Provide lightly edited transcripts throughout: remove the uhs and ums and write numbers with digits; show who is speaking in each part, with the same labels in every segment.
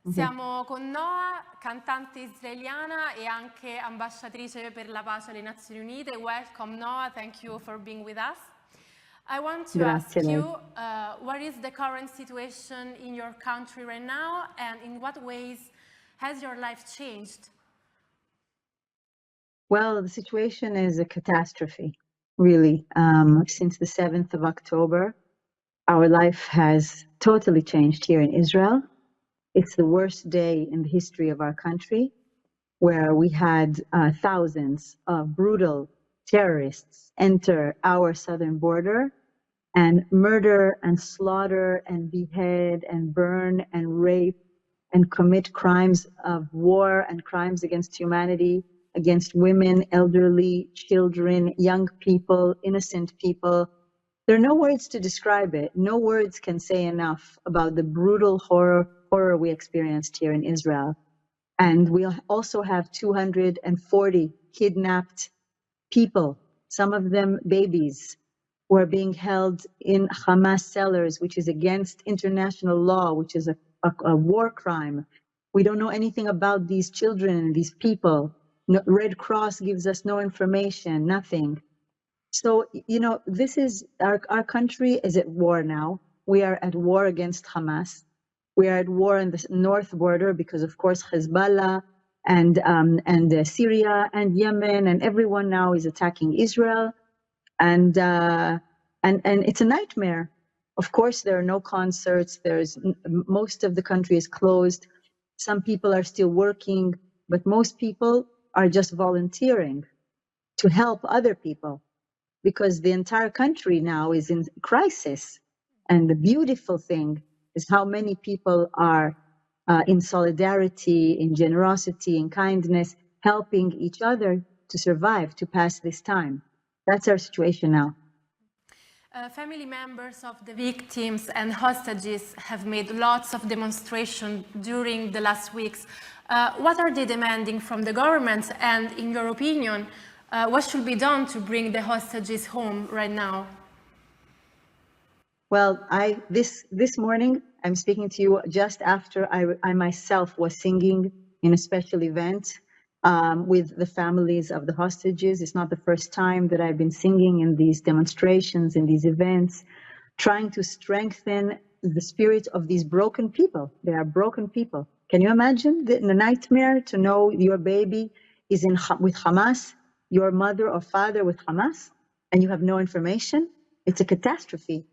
Speaker 1: Siamo con Noa, cantante israeliana e anche ambasciatrice per la pace alle Nazioni Unite. Welcome Noa, thank you for being with us. I want to ask
Speaker 2: Grazie a lei.
Speaker 1: you, what is the current situation in your country right now, and in what ways has your life changed?
Speaker 2: Well, the situation is a catastrophe, really. Since the 7th of October, our life has totally changed here in Israel. It's the worst day in the history of our country, where we had thousands of brutal terrorists enter our southern border and murder and slaughter and behead and burn and rape and commit crimes of war and crimes against humanity, against women, elderly, children, young people, innocent people. There are no words to describe it. No words can say enough about the brutal horror we experienced here in Israel. And we also have 240 kidnapped people, some of them babies, who are being held in Hamas cellars, which is against international law, which is a war crime. We don't know anything about these children and these people. No, Red Cross gives us no information, nothing. So, this is our country is at war now. We are at war against Hamas. We are at war in the north border because, of course, Hezbollah and Syria and Yemen and everyone now is attacking Israel, and it's a nightmare. Of course, there are no concerts. Most of the country is closed. Some people are still working, but most people are just volunteering to help other people, because the entire country now is in crisis. And the beautiful thing is how many people are in solidarity, in generosity, in kindness, helping each other to survive, to pass this time. That's our situation now.
Speaker 1: Family members of the victims and hostages have made lots of demonstrations during the last weeks. What are they demanding from the government? And in your opinion, what should be done to bring the hostages home right now?
Speaker 2: Well, this morning, I'm speaking to you just after I myself was singing in a special event with the families of the hostages. It's not the first time that I've been singing in these demonstrations, in these events, trying to strengthen the spirit of these broken people. They are broken people. Can you imagine the nightmare to know your baby is with Hamas, your mother or father with Hamas, and you have no information? It's a catastrophe.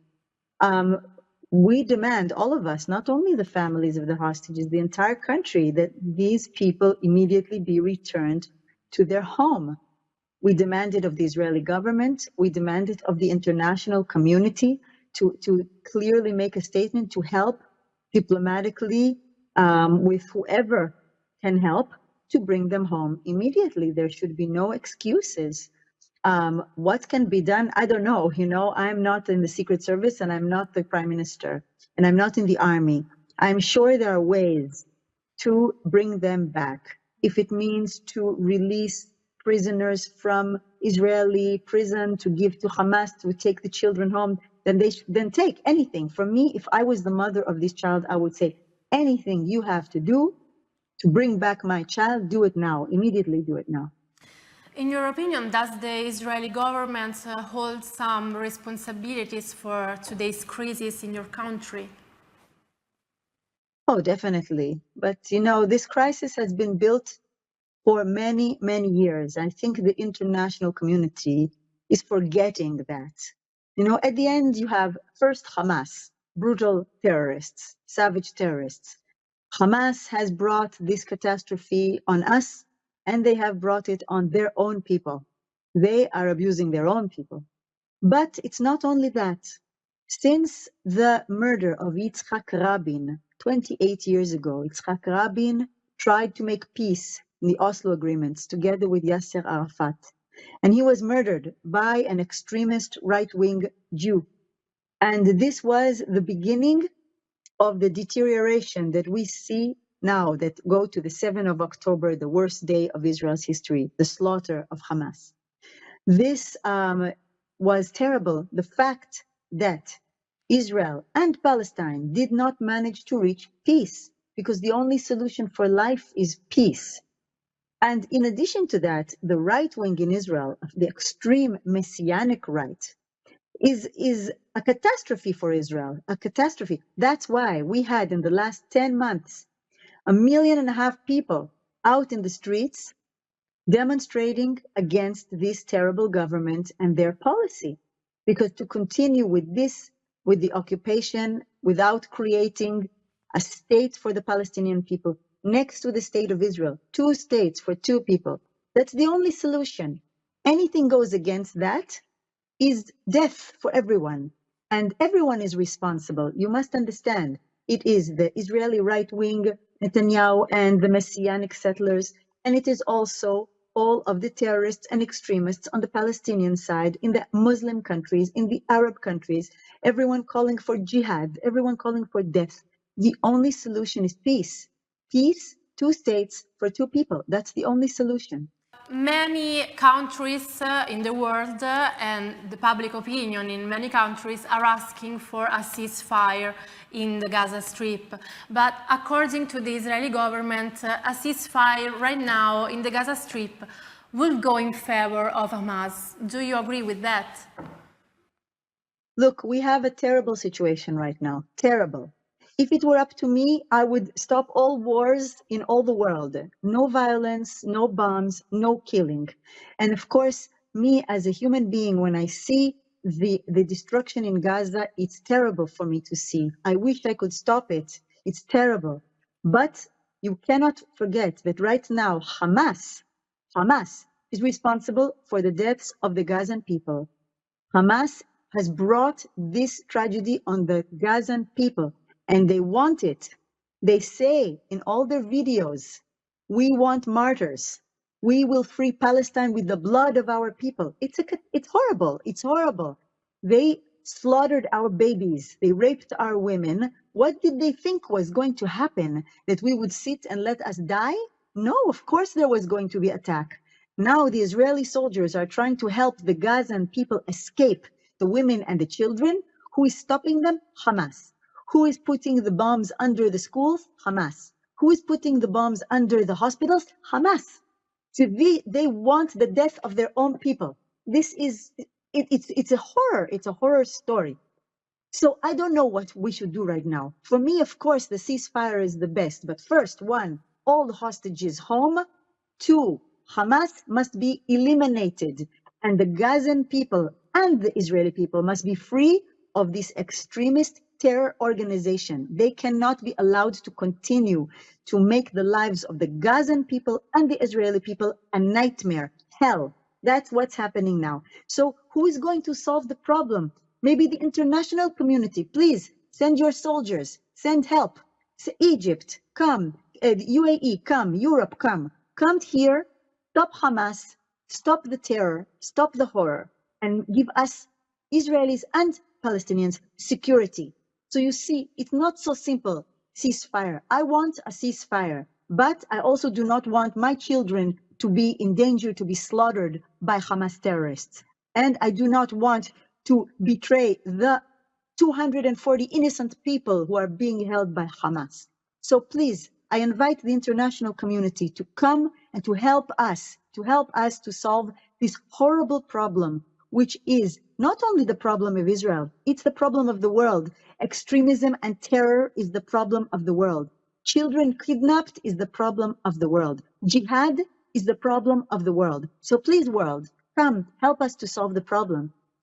Speaker 2: We demand, all of us, not only the families of the hostages, the entire country, that these people immediately be returned to their home. We demand it of the Israeli government. We demand it of the international community to clearly make a statement to help diplomatically with whoever can help to bring them home immediately. There should be no excuses. What can be done? I don't know. I'm not in the Secret Service and I'm not the Prime Minister and I'm not in the army. I'm sure there are ways to bring them back. If it means to release prisoners from Israeli prison to give to Hamas to take the children home, then take anything. For me, if I was the mother of this child, I would say, anything you have to do to bring back my child, do it now. Immediately do it now.
Speaker 1: In your opinion, does the Israeli government hold some responsibilities for today's crisis in your country?
Speaker 2: Oh, definitely. But, this crisis has been built for many, many years. I think the international community is forgetting that. At the end, you have first Hamas, brutal terrorists, savage terrorists. Hamas has brought this catastrophe on us, and they have brought it on their own people. They are abusing their own people. But it's not only that. Since the murder of Yitzhak Rabin 28 years ago, Yitzhak Rabin tried to make peace in the Oslo agreements together with Yasser Arafat. And he was murdered by an extremist right-wing Jew. And this was the beginning of the deterioration that we see now, that go to the 7th of October, the worst day of Israel's history, the slaughter of Hamas. This was terrible. The fact that Israel and Palestine did not manage to reach peace because the only solution for life is peace. And in addition to that, the right wing in Israel, the extreme messianic right, is a catastrophe for Israel, a catastrophe. That's why we had in the last 10 months 1.5 million people out in the streets demonstrating against this terrible government and their policy. Because to continue with this, with the occupation, without creating a state for the Palestinian people next to the state of Israel, 2 states for 2 people, that's the only solution. Anything goes against that is death for everyone. And everyone is responsible. You must understand, it is the Israeli right wing, Netanyahu, and the messianic settlers, and it is also all of the terrorists and extremists on the Palestinian side, in the Muslim countries, in the Arab countries, everyone calling for jihad, everyone calling for death. The only solution is peace. Peace, 2 states for 2 people. That's the only solution.
Speaker 1: Many countries in the world and the public opinion in many countries are asking for a ceasefire in the Gaza Strip. But according to the Israeli government, a ceasefire right now in the Gaza Strip will go in favor of Hamas. Do you agree with that?
Speaker 2: Look, we have a terrible situation right now. Terrible. If it were up to me, I would stop all wars in all the world. No violence, no bombs, no killing. And of course, me as a human being, when I see the destruction in Gaza, it's terrible for me to see. I wish I could stop it. It's terrible. But you cannot forget that right now, Hamas is responsible for the deaths of the Gazan people. Hamas has brought this tragedy on the Gazan people. And they want it. They say in all their videos, we want martyrs. We will free Palestine with the blood of our people. It's horrible. It's horrible. They slaughtered our babies. They raped our women. What did they think was going to happen? That we would sit and let us die? No, of course there was going to be attack. Now the Israeli soldiers are trying to help the Gazan people escape, the women and the children. Who is stopping them? Hamas. Who is putting the bombs under the schools? Hamas. Who is putting the bombs under the hospitals? Hamas. They want the death of their own people. This is, it's a horror. It's a horror story. So I don't know what we should do right now. For me, of course, the ceasefire is the best. But first, 1, all the hostages home. 2, Hamas must be eliminated. And the Gazan people and the Israeli people must be free of this extremist terror organization. They cannot be allowed to continue to make the lives of the Gazan people and the Israeli people a nightmare, hell. That's what's happening now. So who is going to solve the problem? Maybe the international community. Please send your soldiers, send help. Egypt, come. UAE, come. Europe, come. Come here, stop Hamas, stop the terror, stop the horror, and give us Israelis and Palestinians security. So you see, it's not so simple, ceasefire. I want a ceasefire, but I also do not want my children to be in danger to be slaughtered by Hamas terrorists. And I do not want to betray the 240 innocent people who are being held by Hamas. So please, I invite the international community to come and to help us to solve this horrible problem, which is not only the problem of Israel, it's the problem of the world. Extremism and terror is the problem of the world. Children kidnapped is the problem of the world. Jihad is the problem of the world. So please, world, come help us to solve the problem.